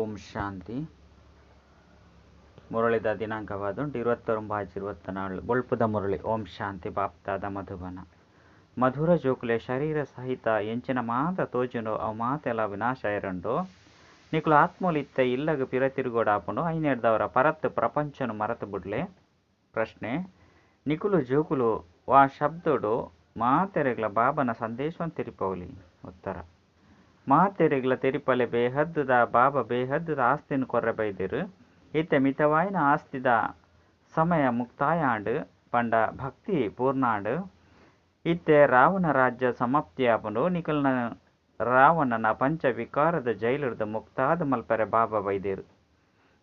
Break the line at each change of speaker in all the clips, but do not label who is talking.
ಓಂ ಶಾಂತಿ. ಮುರಳಿದ ದಿನಾಂಕವಾದುಂಟು 29/24 ಬೊಳ್ಪುದ ಮುರಳಿ. ಓಂ ಶಾಂತಿ. ಬಾಪ್ತಾದ ಮಧುಬನ ಮಧುರ ಜೋಕುಲೆ ಶರೀರ ಸಹಿತ ಎಂಚಿನ ಮಾತ ತೋಜುಂಡು ಅವು ಮಾತೆಲ್ಲ ವಿನಾಶ ಇರಂಡು ನಿಕುಲು ಆತ್ಮೋಲಿತ್ತ ಇಲ್ಲಗ ಪಿರ ತಿರುಗೋಡಾಪುಂಡು ಐನೆಡ್ದವರ ಪರತ್ ಪ್ರಪಂಚನು ಮರತು ಬಿಡ್ಲೆ. ಪ್ರಶ್ನೆ: ನಿಕುಲು ಜೋಕುಲು ವಾ ಶಬ್ದೋಡು ಮಾತೆರೆಗ್ಲ ಬಾಬನ ಸಂದೇಶವನ್ನು ತೆರಿಪವಲಿ. ಉತ್ತರ: ಮಾತೆರೆಗ್ಲ ತೆರಿಪಲೆ ಬೇಹದ್ದುದ ಬಾಬಾ ಬೇಹದ್ದುದ ಆಸ್ತಿನ ಕೊರ್ರೆ ಬೈದಿರು. ಇತ್ತೆ ಮಿತವಾಯಿನ ಆಸ್ತಿದ ಸಮಯ ಮುಕ್ತಾಯಾಂಡು ಪಂಡ ಭಕ್ತಿ ಪೂರ್ಣಾಂಡು ಇತ್ತೆ ರಾವಣ ರಾಜ್ಯ ಸಮಾಪ್ತಿಯಾಪುಂಡು ನಿಕಲ್ನ ರಾವಣನ ಪಂಚ ವಿಕಾರದ ಜೈಲಿಡ್ದು ಮುಕ್ತಾದ ಮಲ್ಪರೆ ಬಾಬಾ ಬೈದೇರು.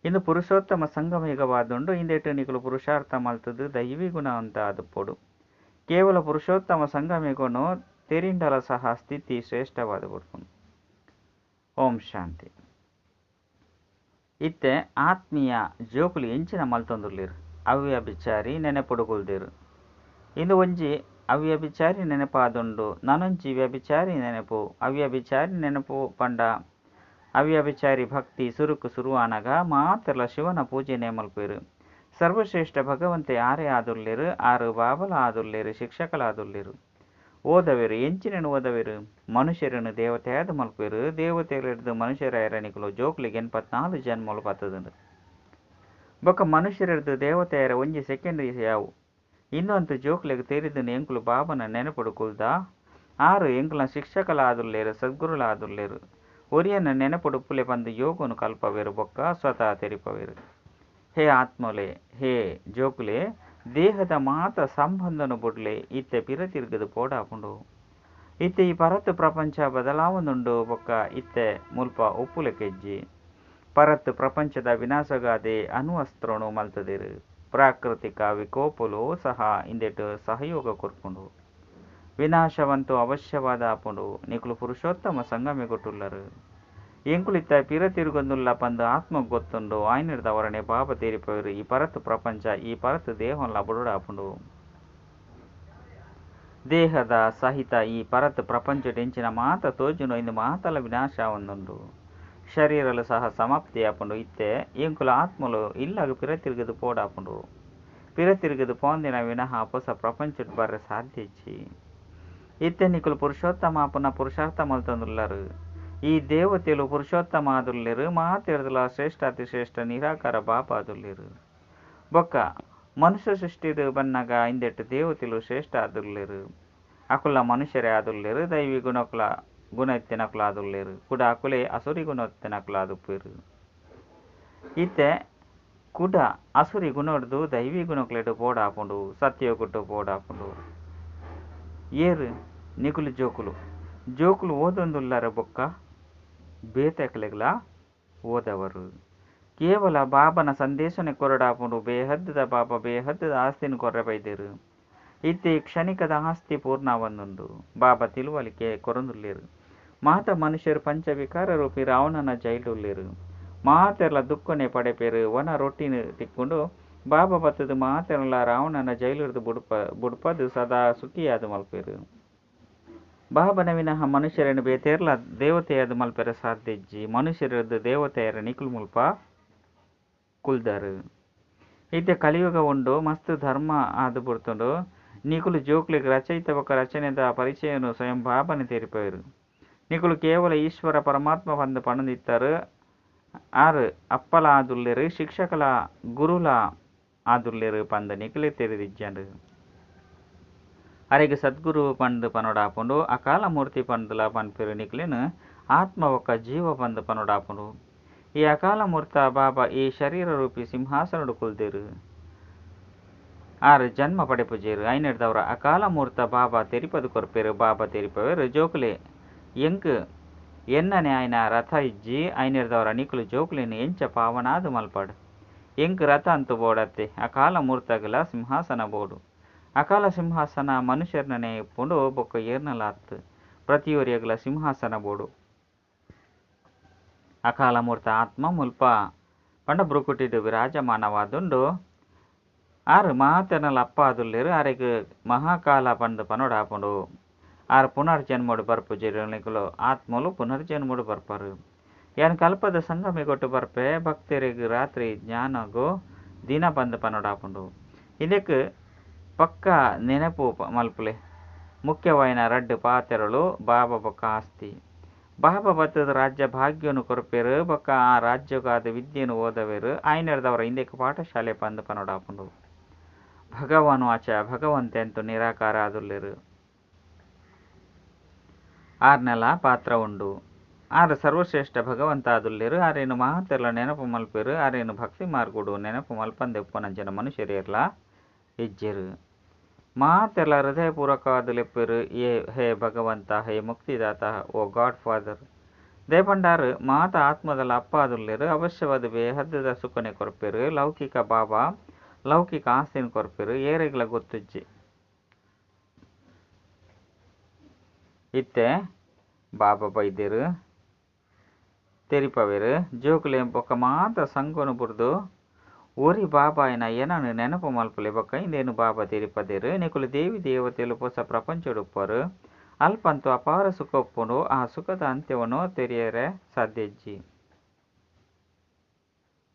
ಇಂದು ಪುರುಷೋತ್ತಮ ಸಂಗಮೇಗವಾದುಂಡು ಇಂದೆಟ್ಟು ನಿಕಲು ಪುರುಷಾರ್ಥ ಮಲ್ತದು ದೈವಿ ಗುಣ ಅಂತ ಆದುಪೋಡು. ಕೇವಲ ಪುರುಷೋತ್ತಮ ಸಂಗಮೇಗನು ತೆರಿಂಡಲ ಸಹ ಸ್ಥಿತಿ ಶ್ರೇಷ್ಠವಾದ ಬಿಡ್ಕೊಂಡು. ಓಂ ಶಾಂತಿ. ಇತ್ತೆ ಆತ್ಮೀಯ ಜೋಕುಲು ಎಂಚಿನ ಮಲ್ತೊಂದುರ್ಲಿರು ಅವ್ಯಭಿಚಾರಿ ನೆನೆಪುಡುಗುಲ್ದಿರು. ಇಂದು ಒಂಜಿ ಅವ್ಯಭಿಚಾರಿ ನೆನಪಾದುಂಡು ನನೊಂಜಿ ವ್ಯಭಿಚಾರಿ ನೆನಪು. ಅವ್ಯಭಿಚಾರಿ ನೆನಪು ಪಂಡ ಅವ್ಯಭಿಚಾರಿ ಭಕ್ತಿ ಸುರುಕು ಸುರುವಾನಗ ಮಾತೆಲ್ಲ ಶಿವನ ಪೂಜೆನೆ ಮಲ್ಪೇರು. ಸರ್ವಶ್ರೇಷ್ಠ ಭಗವಂತೆ ಯಾರೇ ಆದುರ್ಲಿರು, ಆರು ಬಾಬಲ ಆದುರ್ಲಿರು, ಶಿಕ್ಷಕಲಾದುರ್ಲಿರು. ಓದವೆರು ಎಂಚಿನನು ಓದವೆರು ಮನುಷ್ಯರನ್ನು ದೇವತೆಯಾದ ಮಲ್ಪೇರು. ದೇವತೆಗಳಿಡ್ದು ಮನುಷ್ಯರ ನಿಕಲು ಜೋಕ್ಲಿಗೆ 84 ಜನ್ಮಲು ಬತ್ತದುಂಡು. ಬೊಕ್ಕ ಮನುಷ್ಯರಿಡ್ದು ದೇವತೆಯರ ಒಂಜಿ ಸೆಕೆಂಡ್ ಯಾವು ಇನ್ನೊಂದು ಜೋಕ್ಲಿಗೆ ತೆರಿದನು ಎಂಕುಲು ಬಾಬನ ನೆನಪುಡುಕುಲ್ದ. ಆರು ಎಂಕುಲ ಶಿಕ್ಷಕಲಾದುರ್ಲೇರು, ಸದ್ಗುರುಲಾದುರ್ಲೇರು. ಒರಿಯನ್ನ ನೆನಪುಡುಪ್ಪುಲೆ ಬಂದು ಯೋಗನು ಕಲ್ಪವೇರು ಬೊಕ್ಕ ಸ್ವತಃ ತೆರಿಪವೇರು. ಹೇ ಆತ್ಮಲೆ, ಹೇ ಜೋಕುಲೆ, ದೇಹದ ಮಾತ ಸಂಬಂಧನು ಬುಡ್ಲೆ ಇತ್ತೆ ಪಿರ ತಿರುಗದು ಪೋಡಾಪುಂಡು. ಇತ್ತೆ ಈ ಪರತ್ತು ಪ್ರಪಂಚ ಬದಲಾವಣುಂಡು ಬೊಕ್ಕ ಇತ್ತೆ ಮುಲ್ಪ ಉಪ್ಪುಲೆ ಕೆಜ್ಜಿ ಪರತ್ತು ಪ್ರಪಂಚದ ವಿನಾಶಗಾದೆ ಅನುವಸ್ತ್ರೋಣು ಮಲ್ತದಿರು. ಪ್ರಾಕೃತಿಕ ವಿಕೋಪಲು ಸಹ ಇಂದೆಟ್ಟು ಸಹಯೋಗ ಕೊರ್ಪುಂಡು. ವಿನಾಶವಂತೂ ಅವಶ್ಯವಾದ ಆಪುಂಡು. ನಿಕುಲು ಪುರುಷೋತ್ತಮ ಸಂಗಮೆಗೊಟ್ಟುಲ್ಲರು. ಎಂಕುಲಿತ್ತ ಪಿರ ತಿರುಗೊಂದುಲ್ಲ ಪಂದು ಆತ್ಮಗ್ ಗೊತ್ತುಂಡು. ಆಯ್ನಿಡ್ದವರನೆ ಬಾಬ ತೇರಿಪವರು ಈ ಪರತ್ತು ಪ್ರಪಂಚ ಈ ಪರತ್ತು ದೇಹಂಲ ಬುಡುಡಾಪುಂಡು. ದೇಹದ ಸಹಿತ ಈ ಪರತ್ತು ಪ್ರಪಂಚಡೆಂಚಿನ ಮಾತ ತೋಜುಂಡು ಇಂದು ಮಾತಲ ವಿನಾಶ ಒಂದುಂಡು. ಶರೀರಲು ಸಹ ಸಮಾಪ್ತಿಯಾಪುಂಡು. ಇತ್ತೆ ಎಂಕುಲ ಆತ್ಮಲು ಇಲ್ಲಾಗ ಪಿರ ತಿರುಗದು ಪೋಡಾಪುಂಡು. ಪಿರ ತಿರುಗದು ಪೋಂದಿನ ವಿನಃ ಹೊಸ ಪ್ರಪಂಚಡ್ ಬರ್ರೆ ಸಾಧ್ಯ ಇಚ್ಚಿ. ಇತ್ತೆ ನಿಕುಲು ಪುರುಷೋತ್ತಮ ಆಪುನ ಪುರುಷಾರ್ಥ ಮಲ್ತೊಂದುಲ್ಲರು. ಈ ದೇವತೆಲು ಪುರುಷೋತ್ತಮ ಆದುರ್ಲಿರು. ಮಾತೆರ್ದಲ ಶ್ರೇಷ್ಠಾತಿ ಶ್ರೇಷ್ಠ ನಿರಾಕಾರ ಬಾಪ ಆದುರ್ಲಿರು. ಬೊಕ್ಕ ಮನುಷ್ಯ ಸೃಷ್ಟಿದು ಬನ್ನಗ ಇಂದೆಟ್ಟು ದೇವತೆಲು ಶ್ರೇಷ್ಠ ಆದುರ್ಲಿರು. ಅಕುಲ ಮನುಷ್ಯರೇ ಆದುರ್ಲಿರು. ದೈವಿ ಗುಣಕುಲ ಗುಣ ಎತ್ತಿನಕುಲ ಆದುರ್ಲಿರು. ಕುಡ ಅಕುಲೆ ಅಸುರಿ ಗುಣ ಎತ್ತಿನಕುಲ ಆದುಪ್ಪೇರು. ಇತ್ತೆ ಕುಡ ಅಸುರಿ ಗುಣಡ್ದು ದೈವಿ ಗುಣಕುಲೆಡು ಪೋಡಾಪುಂಡು. ಸತ್ಯೋಗುಟ್ಟು ಪೋಡಾಪುಂಡು. ಏರು ನಿಕುಲು ಜೋಕುಲು ಓದೊಂದುಲ್ಲರ ಬೊಕ್ಕ ಬೇತಕ್ಲೆಗ್ಲ ಓದವರು. ಕೇವಲ ಬಾಬನ ಸಂದೇಶನೆ ಕೊರಡಾಪುಂಡು. ಬೇಹದ್ದುದ ಬಾಬಾ ಬೇಹದ್ದುದ ಆಸ್ತಿನ ಕೊರ್ರೆ ಬೈದೇರು. ಇತ್ತೆ ಕ್ಷಣಿಕದ ಆಸ್ತಿ ಪೂರ್ಣವೊಂದುಂಡು. ಬಾಬಾ ತಿಳುವಳಿಕೆ ಕೊರೊಂದುಲ್ಲೇರು. ಮಾತ ಮನುಷ್ಯರು ಪಂಚವಿಕಾರ ರೂಪಿ ರಾವಣನ ಜೈಲುಲ್ಲೇರು. ಮಾತೆರ್ಲ ದುಃಖನೆ ಪಡೆಪೇರು. ವನ ರೊಟ್ಟಿನ ತಿಕ್ಕೊಂಡು ಬಾಬಾ ಬತ್ತದು ಮಾತೆರ್ಲ ರಾವಣನ ಜೈಲಿರ್ದು ಬುಡ್ಪದು ಸದಾ ಸುಖಿಯಾದ ಮಲ್ಪೇರು. ಬಾಬನ ವಿನಃ ಮನುಷ್ಯರನ್ನು ಬೇತೇರ್ಲ ದೇವತೆಯಾದ ಮಲ್ಪೆರ ಸಾಧ್ಯ ಇಜ್ಜಿ. ಮನುಷ್ಯರದ್ದು ದೇವತೆಯರ ನಿಕುಲು ಮುಲ್ಪ ಕುಲ್ದರು. ಇತ್ತೆ ಕಲಿಯುಗ ಉಂಡು ಮಸ್ತ್ ಧರ್ಮ ಆದು ಬುಡ್ತುಂಡು. ನಿಕುಲು ಜೋಕ್ಲಿಗೆ ರಚಯಿತ ಬೊಕ್ಕ ರಚನೆದ ಪರಿಚಯನು ಸ್ವಯಂ ಬಾಬನ ತೆರಿಪೇರು. ನಿಕುಲು ಕೇವಲ ಈಶ್ವರ ಪರಮಾತ್ಮ ಬಂದು ಪಣದಿತ್ತರು. ಆರು ಅಪ್ಪಲ ಆದುಲ್ಲೇರು, ಶಿಕ್ಷಕಲ ಗುರುಲ ಆದುಲ್ಲೇರು ಪಂದ ನಿಕುಲೆ ತೆರಿದಿಜ್ಜಂಡು. ಅರೆಗೆ ಸದ್ಗುರು ಪಂದು ಪನೊಡಾಪುಂಡು. ಅಕಾಲ ಮೂರ್ತಿ ಪಂದುಲ ಪನ್ಪೇರು ನಿಕುಲೆನು ಆತ್ಮ ಒಕ್ಕ ಜೀವ ಪಂದು ಪನೊಡಾಪುಂಡು. ಈ ಅಕಾಲ ಮೂರ್ತ ಬಾಬಾ ಈ ಶರೀರ ರೂಪಿ ಸಿಂಹಾಸನಡು ಕುಲ್ದೇರು. ಆರು ಜನ್ಮ ಪಡೆಪುಜೇರು. ಐನೆಡ್ದವರ ಅಕಾಲ ಮೂರ್ತ ಬಾಬಾ ತೆರಿಪದು ಕೊರ್ಪೇರು. ಬಾಬಾ ತೆರಿಪವೇರು ಜೋಕುಲೆ ಎಂಕ್ ಎನ್ನನೆ ಆಯ್ನ ರಥ ಇಜ್ಜಿ. ಐನೆಡ್ದವರ ನಿಕುಲು ಜೋಕುಲೆನು ಎಂಚ ಪಾವನಾದು ಮಲ್ಪಾಡು. ಎಂಕ್ ರಥ ಅಂತು ಬೋಡತ್ತೆ ಅಕಾಲ ಮೂರ್ತಗಲ ಸಿಂಹಾಸನ ಬೋಡು. ಅಕಾಲ ಸಿಂಹಾಸನ ಮನುಷ್ಯರ್ನನೆ ಪುಂಡು ಬೊಕ್ಕ ಏರ್ನಲಾತ್ ಪ್ರತಿಯೋರಿಯಗಲ ಸಿಂಹಾಸನ ಬೋಡು. ಅಕಾಲ ಮೂರ್ತ ಆತ್ಮ ಮುಲ್ಪ ಪಂಡ ಬ್ರುಕುಟಿಡು ವಿರಾಜಮಾನವಾದುಂಡು. ಆರು ಮಾತೆರ್ನಲ ಅಪ್ಪ ಆದುಲ್ಲೇರು. ಆರೆಗ್ ಮಹಾಕಾಲ ಪಂದು ಪನೊಡಾಪುಂಡು. ಆರು ಪುನರ್ಜನ್ಮಡು ಬರ್ಪುಜೆರು. ನಿಕುಲು ಆತ್ಮಲು ಪುನರ್ಜನ್ಮಡು ಬರ್ಪರು. ಯಾನ್ ಕಲ್ಪದ ಸಂಗಮಿಗೊಟ್ಟು ಬರ್ಪೆ ಭಕ್ತರಿಗೆ ರಾತ್ರಿ ಜ್ಞಾನಗೋ ದಿನ ಬಂದ ಪನೊಡಾಪುಂಡು. ಇದಕ್ಕೆ ಪಕ್ಕ ನೆನಪು ಮಲ್ಪುಲೆ ಮುಖ್ಯವಾಯಿನ ರಡ್ಡು ಪಾತೆರಳು ಬಾಬಾ ಬೊಕ್ಕ ಆಸ್ತಿ. ಬಾಬಾ ಬತ್ತದ ರಾಜ್ಯ ಭಾಗ್ಯನು ಕೊರಪೇರು ಬೊಕ್ಕ ಆ ರಾಜ್ಯಗಾದ ವಿದ್ಯೆನು ಓದವೇರು ಆಯ್ನೆರ್ದವರ ಹಿಂದಕ್ಕೆ ಪಾಠಶಾಲೆ ಪಂದು ಪನೊಡಾಪುಂಡು. ಭಗವಾನು ಆಚ ಭಗವಂತೆಂತು ನಿರಾಕಾರ ಆದುಲ್ಲೆರು. 6 ನೆಲ ಪಾತ್ರ ಉಂಡು. 6 ಸರ್ವಶ್ರೇಷ್ಠ ಭಗವಂತ ಆದುಲ್ಲೆರು. ಆರೇನು ಮಹಾತೆರ್ಲ ನೆನಪು ಮಲ್ಪೇರು. ಆರೇನು ಭಕ್ತಿ ಮಾರ್ಗುಡು ನೆನಪು ಮಲ್ಪಂದೆ ಉಪ್ಪನಂಚಿನ ಮನುಷ್ಯರೇರ್ಲ ಇಜ್ಜೆರು. ಮಹಾತೆರ್ಲ ಹೃದಯಪೂರ್ವಕವಾದ ಲೆಪ್ಪೇರು. ಹೇ ಭಗವಂತ, ಹೇ ಮುಕ್ತಿದಾತ, ಓ ಗಾಡ್ ಫಾದರ್. ದೇಪಂಡಾರು ಮಾತ ಆತ್ಮದಲ್ಲ ಅಪ್ಪ ಆದುಲ್ಲೆರು. ಅವಶ್ಯವಾದ ಬೇಹದ್ದದ ಸುಖನೆ ಕೊರಪೇರು. ಲೌಕಿಕ ಬಾಬಾ ಲೌಕಿಕ ಆಸ್ತಿನ ಕೊರಪೇರು. ಏರೆಗ್ಲ ಗೊತ್ತುಜ್ಜಿ ಇತ್ತೆ ಬಾಬಾ ಬೈದ್ಯರು ತೆರಿಪವೇರು ಜೋಕುಲೆ ಬೊಕ್ಕ ಮಾತ ಸಂಗೊನು ಬುರ್ದು ಒರಿ ಬಾಬಾಯಿನ ಏನನು ನೆನಪು ಮಲ್ಪಲೆ ಬೊಕ್ಕ ಇಂದೇನು ಬಾಬಾ ತೆರಿಪದೇರು. ನಿಕುಲು ದೇವಿ ದೇವತೆಲು ಹೊಸ ಪ್ರಪಂಚಡುಪ್ಪರು ಅಲ್ಪಂತು ಅಪಾರ ಸುಖ ಒಪ್ಪುಂಡು. ಆ ಸುಖದ ಅಂತ್ಯವನ್ನು ತೆರೆಯರೆ ಸಾಧ್ಯಜ್ಜಿ.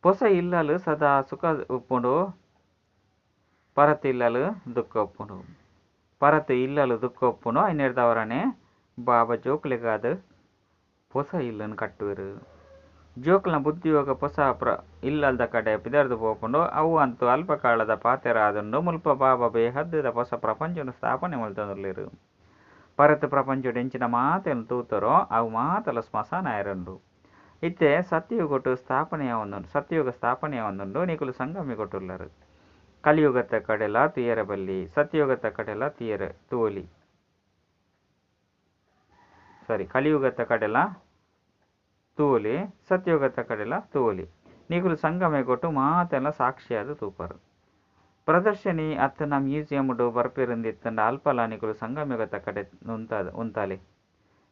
ಹೊಸ ಇಲ್ಲಲು ಸದಾ ಸುಖ ಉಪ್ಪುಂಡು. ಪರತ್ ಇಲ್ಲಲು ದುಃಖ ಒಪ್ಪುಂಡು. ಪರತ್ ಇಲ್ಲಲು ದುಃಖ ಒಪ್ಪುಂಡು. ಐನೆರ್ದವರನೆ ಬಾಬಾ ಜೋಕ್ಲೆಗಾದ ಹೊಸ ಇಲ್ಲನ್ನು ಕಟ್ಟುವರು. ಜೋಕ್ಲ ಬುದ್ಧಿಯೋಗ ಹೊಸ ಇಲ್ಲದ ಕಡೆ ಪಿದರ್ದು ಪೋಪುಂಡು. ಅವು ಅಂತೂ ಅಲ್ಪ ಕಾಲದ ಪಾತೆರ ಆದುಂಡು. ಮುಲ್ಪ ಬಾಬಾ ಬೇಹದ್ದದ ಹೊಸ ಪ್ರಪಂಚವನ್ನು ಸ್ಥಾಪನೆ ಮಲ್ತೊಂದುಲ್ಲೆರು. ಪರತ್ ಪ್ರಪಂಚಡು ಎಂಚಿನ ಮಾತೆನು ತೂತರೋ ಅವು ಮಾತಲ ಸ್ಮಶಾನ ಎರೊಂಡು. ಇತ್ತೆ ಸತ್ಯಯುಗೊಟ್ಟು ಸತ್ಯಯುಗ ಸ್ಥಾಪನೆಯ ಒಂದುಂಡು. ನಿಕುಲು ಸಂಗಮಿ ಕೊಟ್ಟುಲ್ಲರು. ಕಲಿಯುಗತ್ತ ಕಡೆಲ ತುಯರ ಬಲ್ಲಿ ಸತ್ಯಯುಗತ್ತ ಕಡೆಲ ತುಯರ ತೋಲಿ ಕಲಿಯುಗತ್ತ ಕಡೆಲ ತೂಲಿ ಸತ್ಯಯುಗತ್ತ ಕಡೆಲ ತೋಲಿ. ನಿಕುಲು ಸಂಗಮೆ ಕೊಟ್ಟು ಮಾತೆಲ್ಲ ಸಾಕ್ಷಿಯಾದ ತೂಪರು. ಪ್ರದರ್ಶನಿ ಅತ್ತನ ಮ್ಯೂಸಿಯಂಡು ಬರ್ಪಿರಿಂದಿತ್ತಂಡ ಅಲ್ಪಲ ನಿಕುಲು ಸಂಗಮಯುಗತ್ತ ಕಡೆ ಉಂತಾಲೆ.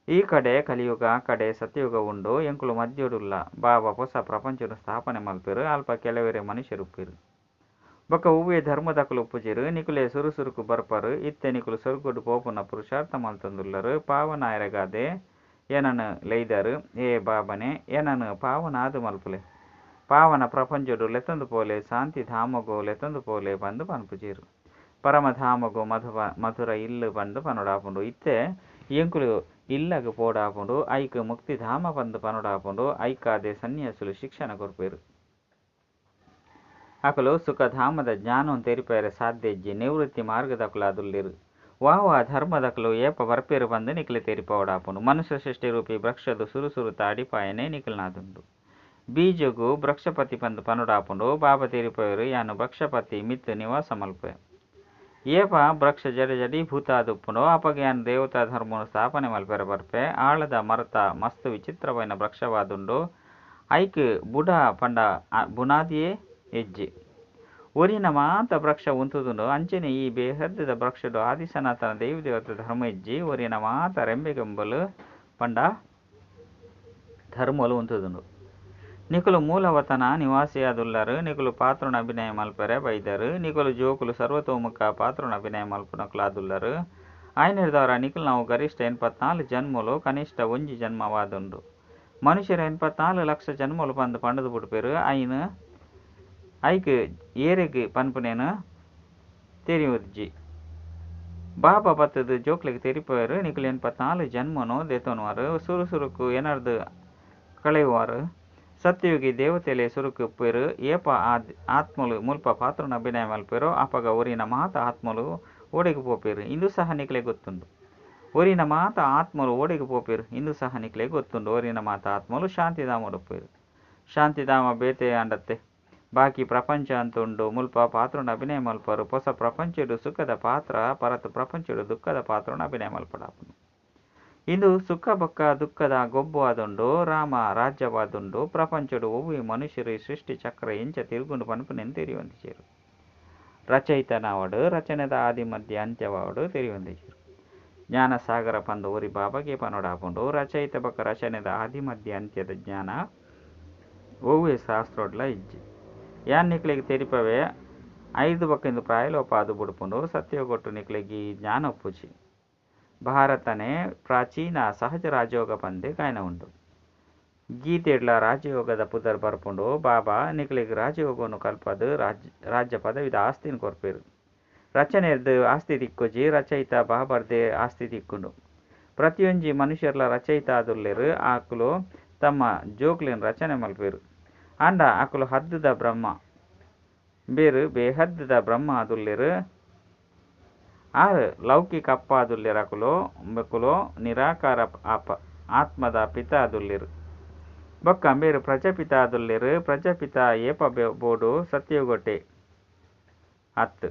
ಈ ಕಡೆ ಕಲಿಯುಗ ಆ ಕಡೆ ಸತ್ಯಯುಗ ಉಂಡು. ಎಂಕುಲು ಮಧ್ಯುಡುಲ್ಲ ಬಾಬಾ ಹೊಸ ಪ್ರಪಂಚನು ಸ್ಥಾಪನೆ ಮಲ್ಪೇರು. ಅಲ್ಪ ಕೆಲವರೇ ಮನುಷ್ಯರುಪ್ಪಿರು. ಬೊಕ್ಕ ಹೂವೇ ಧರ್ಮದಕಲು ಉಪ್ಪುಜಿರು. ನಿಕುಲೆ ಸುರುಸುರುಕು ಬರ್ಪರು. ಇತ್ತೆ ನಿಕುಲು ಸೊರ್ಗುಡು ಪೋಪುನ ಪುರುಷಾರ್ಥ ಮಲ್ತೊಂದುಲ್ಲರು. ಪಾವನಾಯರಗಾದೆ ಏನನು ಲೈದರು. ಏ ಬಾಬನೆ ಏನನು ಪಾವನ ಆದು ಮಲ್ಪುಲೆ. ಪಾವನ ಪ್ರಪಂಚಡು ಲೆತೊಂದು ಪೋಲೆ ಶಾಂತಿ ಧಾಮಗೋ ಲೆತೊಂದು ಪೋಲೆ ಬಂದು ಪನ್ಪುಜಿರು. ಪರಮಧಾಮಗೋ ಮಧುರ ಇಲ್ಲು ಬಂದು ಪನೊಡಾಪುಂಡು. ಇತ್ತೆ ಎಂಕುಲು ಇಲ್ಲಗ ಪೋಡಾಪುಂಡು. ಐಕ್ ಮುಕ್ತಿಧಾಮ ಬಂದು ಪನೊಡಾಪುಂಡು. ಐಕಾದೆ ಸನ್ಯಾಸುಲು ಶಿಕ್ಷಣ ಕೊರ್ಪೇರು. ಅಕಲು ಸುಖಧಾಮದ ಜ್ಞಾನವನ್ನು ತೆರಿಪೇರೆ ಸಾಧ್ಯಜ್ಜಿ. ನಿವೃತ್ತಿ ಮಾರ್ಗದಕುಲಾದುಲ್ಲೆರು. ವಾವ ಧರ್ಮದಕಲು ಏಪ ಬರ್ಪೇರು ಬಂದು ನಿಕಲೆ ತೆರಿಪೋಡಾಪುಂಡು. ಮನುಷ್ಯ ಸೃಷ್ಟಿ ರೂಪಿ ವೃಕ್ಷದು ಸುರುಸುರುತ ಅಡಿಪಾಯನೆ ನಿಕಲ್ನಾದುಂಡು. ಬೀಜಗು ವೃಕ್ಷಪತಿ ಬಂದು ಪನೊಡಾಪುಂಡು. ಬಾಬಾ ತೆರಿಪೇರು ಯಾನು ವೃಕ್ಷಪತಿ ಮಿತ್ತು ನಿವಾಸ ಮಲ್ಪೆ. ಏಪ ವೃಕ್ಷ ಜಡಿ ಭೂತ ಆದುಪ್ಪುಂಡು. ಅಪಗ ಯಾನು ದೇವತಾ ಧರ್ಮನು ಸ್ಥಾಪನೆ ಮಲ್ಪೆರ ಬರ್ಪೆ. ಆಳದ ಮರತ ಮಸ್ತ್ ವಿಚಿತ್ರವಾಯಿನ ವೃಕ್ಷವಾದುಂಡು. ಐಕ್ ಬುಡ ಪಂಡ ಬುನಾದಿಯೇ ಹೆಜ್ಜೆ ಒರಿನ ಮಾತ ವೃಕ್ಷ ಉಂತುದುಂಡು. ಅಂಚನೆ ಈ ಬೇಹದ್ದದ ವೃಕ್ಷಡು ಆದಿಸನಾತನ ದೇವಿ ದೇವತ ಧರ್ಮ ಹೆಜ್ಜಿ ಒರಿನ ಮಾತ ರೆಂಬೆಗೆಂಬಲು ಪಂಡ ಧರ್ಮಲು ಉಂತುದುಂಡು. ನಿಕುಲು ಮೂಲವತನ ನಿವಾಸಿಯಾದುಲ್ಲರು. ನಿಕುಲು ಪಾತ್ರುನ ಅಭಿನಯ ಮಲ್ಪರೆ ಬೈದರು. ನಿಕುಲು ಜೋಕುಲು ಸರ್ವತೋಮುಖ ಪಾತ್ರುನ ಅಭಿನಯ ಮಲ್ಪುನಕುಲಾದುಲ್ಲರು. ಆಯ್ನೆರ್ದವರ ನಿಕುಲು ನಾವು ಗರಿಷ್ಠ 84 ಜನ್ಮಲು ಕನಿಷ್ಠ 1 ಜನ್ಮವಾದುಂಡು. ಮನುಷ್ಯರ 84 ಲಕ್ಷ ಜನ್ಮಲು ಬಂದು ಪಂಡದು ಬಿಡ್ಪೇರು. ಐಕ್ ಏರೆಗ್ ಪನ್ಪುನೇನು ತೆರಿಯುಜ್ಜಿ. ಬಾಬಾ ಬತ್ತದು ಜೋಕ್ಲೆಗ್ ತೆರಿಪೇರು. ನಿಕುಲು 84 ಜನ್ಮನು ದೆತೊನುವರು. ಸುರುಸುರುಕು ಏನರ್ದು ಕಳೆಯುವರು. ಸತ್ಯಯುಗಿ ದೇವತೆಲೆ ಸುರುಕು ಉಪ್ಪೇರು. ಏಪ ಆತ್ಮಲು ಮುಲ್ಪ ಪಾತ್ರುನ ಅಭಿನಯ ಮಲ್ಪೇರು. ಅಪಗ ಒರಿನ ಮಾತ ಆತ್ಮಲು ಓಡೆಗೆ ಪೋಪೇರು. ಇಂದು ಸಹ ನಿಕಲೆ ಗೊತ್ತುಂಡು. ಒರಿನ ಮಾತ ಆತ್ಮಲು ಓಡೆಗೆ ಪೋಪೇರು. ಇಂದು ಸಹ ನಿಕಲೆ ಗೊತ್ತುಂಡು. ಒರಿನ ಮಾತ ಆತ್ಮಲು ಶಾಂತಿಧಾಮ ಉಡುಪೇರು. ಶಾಂತಿಧಾಮ ಬೇತೆ ಅಂಡತ್ತೆ ಬಾಕಿ ಪ್ರಪಂಚ ಅಂತುಂಡು. ಮುಲ್ಪ ಪಾತ್ರುನ ಅಭಿನಯ ಮಲ್ಪರು. ಹೊಸ ಪ್ರಪಂಚಡು ಸುಖದ ಪಾತ್ರ ಪರತು ಪ್ರಪಂಚಡು ದುಃಖದ ಪಾತ್ರನ ಅಭಿನಯ ಮಲ್ಪಡಾಪುಂಡು. ಇಂದು ಸುಖ ಬೊಕ್ಕ ದುಃಖದ ಗೊಬ್ಬು ಆದುಂಡು. ರಾಮ ರಾಜ್ಯವಾದುಂಡು. ಪ್ರಪಂಚಡು ಒವ್ವಿ ಮನುಷ್ಯರು ಸೃಷ್ಟಿ ಚಕ್ರ ಎಂಚ ತಿರುಗುಂಡು ಪನ್ಪುನೆಂದು ತೆರಿಯೊಂದಿಜೇರು. ರಚಯಿತನಾವಡು ರಚನೆದ ಆದಿ ಮಧ್ಯ ಅಂತ್ಯವಾವಡು ತೆರಿಯೊಂದಿಜೇರು. ಜ್ಞಾನಸಾಗರ ಪಂದು ಒರಿ ಬಾಬಾಗೆ ಪನೊಡಾಪುಂಡು. ರಚಯಿತ ಬೊಕ್ಕ ರಚನೆದ ಆದಿ ಮಧ್ಯ ಅಂತ್ಯದ ಜ್ಞಾನ ಒವ್ವೆ ಶಾಸ್ತ್ರೋಡ್ಲ ಇಜ್ಜಿ. ಯಾನ್ ನಿಕ್ಲೆಗ್ ತೆರಿಪವೆ 5 ಬೊಕ್ಕಿಂದು ಪ್ರಾಯಲೋಪ ಆದು ಬುಡುಪುಂಡು. ಸತ್ಯಗೊಟ್ಟು ನಿಕ್ಲೆಗಿ ಜ್ಞಾನ ಭಾರತನೆ ಪ್ರಾಚೀನ ಸಹಜ ರಾಜಯೋಗ ಪಂದೆ ಕಾಯ್ನ ಉಂಡು. ಗೀತೆಡ್ಲ ರಾಜಯೋಗದ ಪುದರ್ ಬರ್ಪುಂಡು ಬಾಬಾ ನಿಕ್ಲಿಗ್ ರಾಜಯೋಗವನ್ನು ಕಲ್ಪದು ರಾಜ್ಯ ಪದವಿದ ಆಸ್ತಿನ ಕೊರ್ಪೇರು. ರಚನೆರ್ದು ಆಸ್ತಿ ತಿಕ್ಕೊಜಿ ರಚಯಿತ ಬಾಬರ್ದೆ ಆಸ್ತಿ ತಿಕ್ಕುಂಡು. ಪ್ರತಿಯೊಂಜಿ ಮನುಷ್ಯರ್ಲ ರಚಯಿತ ಆದುಲ್ಲೆರು ಆಕುಲು ತಮ್ಮ ಜೋಕ್ಲಿನ ರಚನೆ ಮಲ್ಪೇರು. ಅಂಡ ಆಕುಲು ಹದ್ದದ ಬ್ರಹ್ಮ ಬೇರು ಬೇಹದ್ದದ ಬ್ರಹ್ಮ ಆದುಲ್ಲೆರು. ಆರು ಲೌಕಿಕ ಅಪ್ಪ ಆದುಲ್ಲೆರು ಅಕುಲು ನಿರಾಕಾರ ಆತ್ಮದ ಪಿತ ಆದುಲ್ಲೆರು. ಬೊಕ್ಕ ಬೇರು ಪ್ರಜಾಪಿತ ಆದುಲ್ಲೆರು. ಪ್ರಜಾಪಿತ ಏಪ ಬೋಡು ಸತ್ಯಯುಗೊಟ್ಟೆ ಅತ್ತು.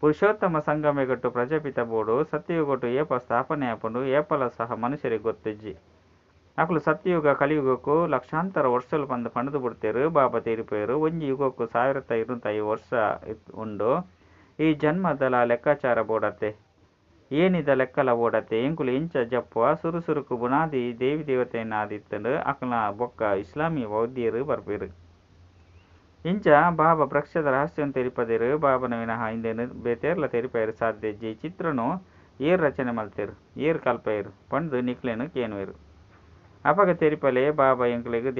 ಪುರುಷೋತ್ತಮ ಸಂಗಮೆಗೊಟ್ಟು ಪ್ರಜಾಪಿತ ಬೋಡು ಸತ್ಯಯುಗೊಟ್ಟು ಏಪ ಸ್ಥಾಪನೆ ಆಪುಂಡು ಏಪಲ ಸಹ ಮನುಷ್ಯರಿಗೆ ಗೊತ್ತಿಜ್ಜಿ. ಅಕುಲು ಸತ್ಯಯುಗ ಕಲಿಯುಗಕ್ಕೂ ಲಕ್ಷಾಂತರ ವರ್ಷಲು ಬಂದು ಪಣದು ಬಿಡ್ತೇರು. ಬಾಬಾ ತೀರಿಪೇರು ಒಂಜಿ ಯುಗಕ್ಕೂ 1250 ವರ್ಷ ಉಂಡು. ಈ ಜನ್ಮದಲ ಲೆಕ್ಕಾಚಾರ ಬೋಡತ್ತೆ ಏನಿದ ಲೆಕ್ಕಲ ಓಡತ್ತೆ ಎಂಕುಲು ಇಂಚ ಜಪ್ಪುವ ಸುರುಸುರುಕು ಬುನಾದಿ ದೇವಿ ದೇವತೆಯನ್ನಾದಿತ್ತಂಡು ಅಕಲ್ನ ಬೊಕ್ಕ ಇಸ್ಲಾಮಿ ಬೌದ್ಧಿಯರು ಬರ್ಪೇರು. ಇಂಚ ಬಾಬಾ ವೃಕ್ಷದ ರಹಸ್ಯವನ್ನು ತೆರಿಪದೇರು. ಬಾಬನ ವಿನಃ ಹಿಂದೆ ಬೇತೇರ್ಲ ತೆರಿಪೇರು ಸಾಧ್ಯಜ್ಜಿ ಚಿತ್ರನು ಏರ್ ರಚನೆ ಮಲ್ತೇರು ಏರ್ ಕಲ್ಪೇರು ಪಂಡು ನಿಕ್ಲೇನು ಕೇನುವೆರು. ಅಪಗ ತೆರಿಪಲೆ ಬಾಬಾ ಎಂಕುಲಿಗೆ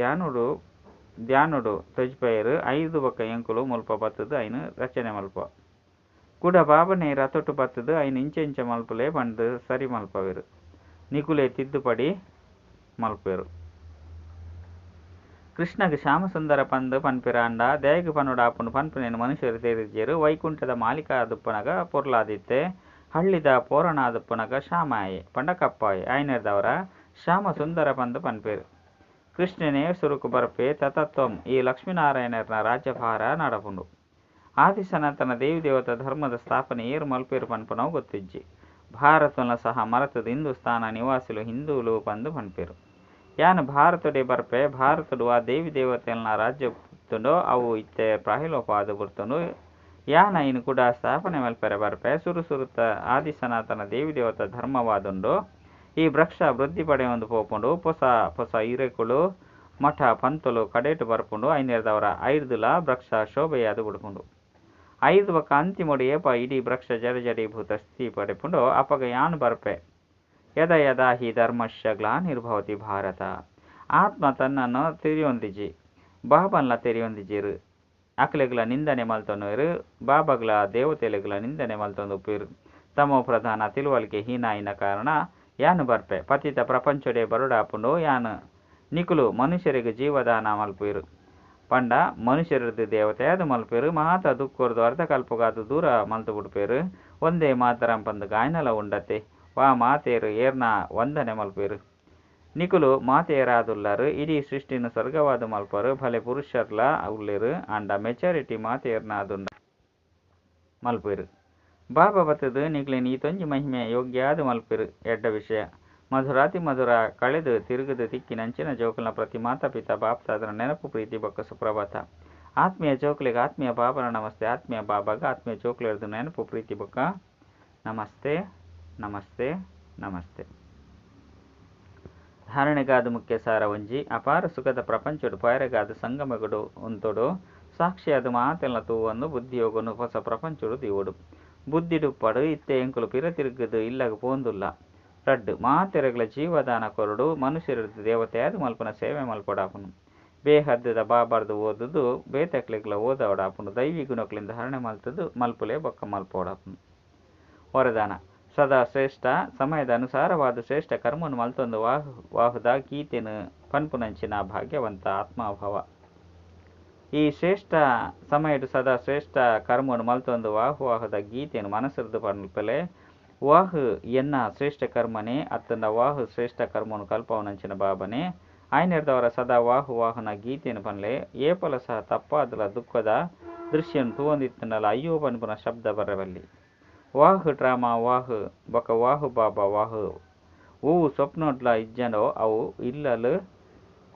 ಧ್ಯಾನುಡು ತೊಜ್ಪೇರು 5 ಬೊಕ್ಕ ಎಂಕುಲು ಮುಲ್ಪ ಬತ್ತದು ಐನು ರಚನೆ ಮಲ್ಪ. ಕೂಡ ಬಾಬನೇ ರತೊಟ್ಟು ಬತ್ತದು ಐನು ಇಂಚ ಮಲ್ಪಲೆ ಪಂಡು ಸರಿ ಮಲ್ಪವೆರು. ನಿಕುಲೆ ತಿದ್ದುಪಡಿ ಮಲ್ಪೇರು. ಕೃಷ್ಣಗ್ ಶ್ಯಾಮಸುಂದರ ಪಂದು ಪನ್ಪಿರ ಅಂಡ ದೇಯಗ್ ಪನ್ನುಡ ಆಪುಂಡು ಪನ್ಪುನೇನು ಮನುಷ್ಯರು ತೇರಿಜ್ಜೇರು. ವೈಕುಂಠದ ಮಾಲಿಕ ಆದುಪ್ಪನಗ ಪೊರ್ಲಾದಿತ್ತೆ ಹಳ್ಳಿದ ಪೋರಣ ಆದುಪ್ಪನಗ ಶ್ಯಾಮಾಯೆ ಪಂಡ ಕಪ್ಪಾಯೆ ಐನೇರ್ದವರ ಶ್ಯಾಮ ಸುಂದರ ಪಂದು ಪನ್ಪೇರು. ಕೃಷ್ಣನೇ ಸುರುಕು ಬರ್ಪೆ ತತತ್ವಂ ಈ ಲಕ್ಷ್ಮೀನಾರಾಯಣರ್ನ ರಾಜ್ಯಭಾರ ನಡಪುಂಡು. ಆದಿ ಸನಾತನ ದೇವಿ ದೇವತ ಧರ್ಮದ ಸ್ಥಾಪನೆ ಏರು ಮಲ್ಪೇರು ಪನ್ಪುನವು ಗೊತ್ತಿಜ್ಜಿ. ಭಾರತನ ಸಹ ಮರತದ ಹಿಂದೂಸ್ಥಾನ ನಿವಾಸಿಲು ಹಿಂದೂಲು ಪಂದು ಪನ್ಪೇರು. ಯಾನು ಭಾರತಡೆ ಬರ್ಪೆ ಭಾರತಡು ಆ ದೇವಿ ದೇವತೆಲ್ನ ರಾಜ್ಯ ಪುತ್ತುಂಡು ಅವು ಇತ್ತೆ ಪ್ರಾಹಿಲೋಪ ಆದು ಬರ್ತುಂಡು. ಯಾನ ಇನ್ನು ಕೂಡ ಸ್ಥಾಪನೆ ಮಲ್ಪೆರೆ ಬರ್ಪೆ ಸುರುಸುರುತ್ತ ಆದಿ ಸನಾತನ ದೇವಿ ದೇವತ ಧರ್ಮವಾದುಂಡು. ಈ ವೃಕ್ಷ ವೃದ್ಧಿ ಪಡೆಯೊಂದು ಪೋಪುಂಡು. ಪೊಸ ಇರೆಕುಳು ಮಠ ಪಂತುಲು ಕಡೇಟು ಬರ್ಪುಂಡು. ಐನೇರ್ದವರ ಐರ್ದುಲ ವೃಕ್ಷ ಶೋಭೆಯಾದು ಬಿಡ್ಪುಂಡು. 5 ಬೊಕ್ಕ ಅಂತಿಮೊಡು ಏಪ ಇಡೀ ವೃಕ್ಷ ಜಡೀಭೂತ ಸ್ಥಿತಿ ಪಡೆಪುಂಡು. ಅಪಗ ಯಾನು ಬರ್ಪೆ ಯದ ಯದಾ ಹಿ ಧರ್ಮಶ್ಯ ಗ್ಲಾನಿರ್ಭವತಿ ಭಾರತ. ಆತ್ಮ ತನ್ನನ್ನು ತೆರಿಯೊಂದಿಜಿ ಬಾಬನ್ಲ ತೆರಿಯೊಂದಿಜಿರು. ಅಕ್ಲೆಗ್ಲ ನಿಂದನೆ ಮಲ್ತೊನ್ನುವೆರು. ಬಾಬಗ್ಲ ದೇವತೆಲೆಗ್ಲ ನಿಂದನೆ ಮಲ್ತೊಂದುಪ್ಪೇರು. ತಮೋ ಪ್ರಧಾನ ತಿಳುವಳಿಕೆ ಹೀನಾಯಿನ ಕಾರಣ ಯಾನು ಬರ್ಪೆ ಪತಿತ ಪ್ರಪಂಚಡೆ ಬರುಡಾಪುಂಡು. ಯಾನು ನಿಕುಲು ಮನುಷ್ಯರಿಗೆ ಜೀವದಾನ ಮಲ್ಪೇರು ಪಂಡ ಮನುಷ್ಯರದ್ದು ದೇವತೆ ಅದು ಮಲ್ಪೇರು. ಮಾತ ದುಃಖರ್ದು ಅರ್ಧಕಲ್ಪಗಾದು ದೂರ ಮಲ್ತು ಬಿಡ್ಪೇರು. ಒಂದೇ ಮಾತರಂ ಪಂದು ಗಾಯನಲ ಉಂಡತೆ ವಾ ಮಾತೇರು ಏರ್ನ ವಂದನೆ ಮಲ್ಪೇರು. ನಿಕುಲು ಮಾತೇರಾದುಲ್ಲರು ಇಡೀ ಸೃಷ್ಟಿನ ಸ್ವರ್ಗವಾದು ಮಲ್ಪರು. ಭಲೆ ಪುರುಷರ್ಲ ಉಲ್ಲೇರು ಅಂಡ ಮೆಚಾರಿಟಿ ಮಾತೇರ್ನ ಅದುಂಡ ಮಲ್ಪೇರು. ಬಾಬಾ ಬತ್ತದು ನಿಕ್ಲೇನು ಈ ತೊಂಜಿ ಮಹಿಮೆ ಯೋಗ್ಯಾದು ಮಲ್ಪೇರು. ಎಡ್ಡ ವಿಷಯ ಮಧುರಾತಿ ಮಧುರ ಕಳೆದು ತಿರುಗದು ತಿಕ್ಕಿನಂಚಿನ ಜೋಕುಲ್ನ ಪ್ರತಿ ಮಾತಾಪಿತ ಬಾಪ್ತಾದರ ನೆನಪು ಪ್ರೀತಿ ಬೊಕ್ಕ ಸುಪ್ರಭಾತ. ಆತ್ಮೀಯ ಜೋಕ್ಲಿಗೆ ಆತ್ಮೀಯ ಬಾಬನ ನಮಸ್ತೆ. ಆತ್ಮೀಯ ಬಾಬಾಗ ಆತ್ಮೀಯ ಜೋಕ್ಲಿರ್ದು ನೆನಪು ಪ್ರೀತಿ ಬೊಕ್ಕ ನಮಸ್ತೆ ನಮಸ್ತೆ ನಮಸ್ತೆ. ಧಾರಣೆಗಾದು ಮುಖ್ಯ ಸಾರ ಒಂಜಿ ಅಪಾರ ಸುಖದ ಪ್ರಪಂಚಡು ಪಾಯರೆಗಾದು ಸಂಗಮಗಡು ಉಂತೊಡು ಸಾಕ್ಷಿಯಾದ ಮಾತೆಲ್ನ ತೂವನ್ನು ಬುದ್ಧಿಯೋಗನು ಹೊಸ ಪ್ರಪಂಚಡು ದಿವೋಡು. ಬುದ್ಧಿಡುಪ್ಪಡು ಇತ್ತೆ ಎಂಕುಲು ಪಿರ ತಿರುಗದು ಇಲ್ಲಗ ಪೋಂದುಲ್ಲ. ರಡ್ಡು ಮಾತೆರೆಗ್ಲ ಜೀವದಾನ ಕೊರಡು ಮನುಷ್ಯರದ್ದು ದೇವತೆಯಾದ ಮಲ್ಪನ ಸೇವೆ ಮಲ್ಪಡಾಪುನು. ಬೇಹದ್ದದ ಬಾಬಾರ್ದು ಓದುದು ಬೇತಕ್ಲೆಗ್ಲ ಓದವಡಾಪುನು. ದೈವಿ ಗುಣಕ್ಲಿಂದ ಹರಣೆ ಮಲ್ತದು ಮಲ್ಪುಲೆ ಬೊಕ್ಕ ಮಲ್ಪೋಡಾಪುನು. ವರದಾನ ಸದಾ ಶ್ರೇಷ್ಠ ಸಮಯದ ಅನುಸಾರವಾದ ಶ್ರೇಷ್ಠ ಕರ್ಮನು ಮಲ್ತೊಂದು ವಾಹುದ ಗೀತೆನು ಪನ್ಪುನಂಚಿನ ಭಾಗ್ಯವಂತ ಆತ್ಮಾಭವ. ಈ ಶ್ರೇಷ್ಠ ಸಮಯಡು ಸದಾ ಶ್ರೇಷ್ಠ ಕರ್ಮನು ಮಲ್ತೊಂದು ವಾಹುದ ಗೀತೆನು ಮನಸ್ಸರ್ದು ಪನ್ಪಲೆ ವಾಹು ಎನ್ನ ಶ್ರೇಷ್ಠ ಕರ್ಮನೆ ಅತ್ತಂದ ವಾಹು ಶ್ರೇಷ್ಠ ಕರ್ಮನು ಕಲ್ಪವನಂಚಿನ ಬಾಬನೆ. ಐನೇರ್ದವರ ಸದಾ ವಾಹುನ ಗೀತೆನು ಪನ್ಲೆ ಏಪಲ ಸಹ ತಪ್ಪಾದಲ ದುಃಖದ ದೃಶ್ಯನು ತೂವೊಂದಿತ್ತನಲ ಅಯ್ಯೋ ಪನ್ಪುನ ಶಬ್ದ ಬರವಲ್ಲಿ. ವಾಹು ಡ್ರಾಮಾ ವಾಹು ಬೊಕ ವಾಹು ಬಾಬಾ ವಾಹು ಓವು ಸ್ವಪ್ನೋಡ್ಲ ಇಜ್ಜಂಡೋ ಅವು ಇಲ್ಲಲು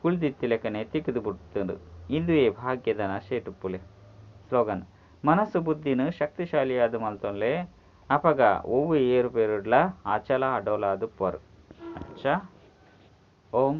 ಕುಳ್ದಿತ್ತಿಲೆಕನೆ ತಿಕ್ಕದು ಬಿಡ್ತುಂಡು. ಇಂದುವೇ ಭಾಗ್ಯದ ನಶೇಟುಪ್ಪುಲೆ. ಸ್ಲೋಗನ್ ಮನಸ್ಸು ಬುದ್ಧಿನು ಶಕ್ತಿಶಾಲಿಯಾದು ಮಲ್ತೊನ್ಲೆ ಅಪಗ ಒವ್ವು ಏರುಪೇರುಡ್ಲ ಅಚಲ ಅಡೋಲಾದು ಪೊರ್. ಅಚ್ಚ ಓಂ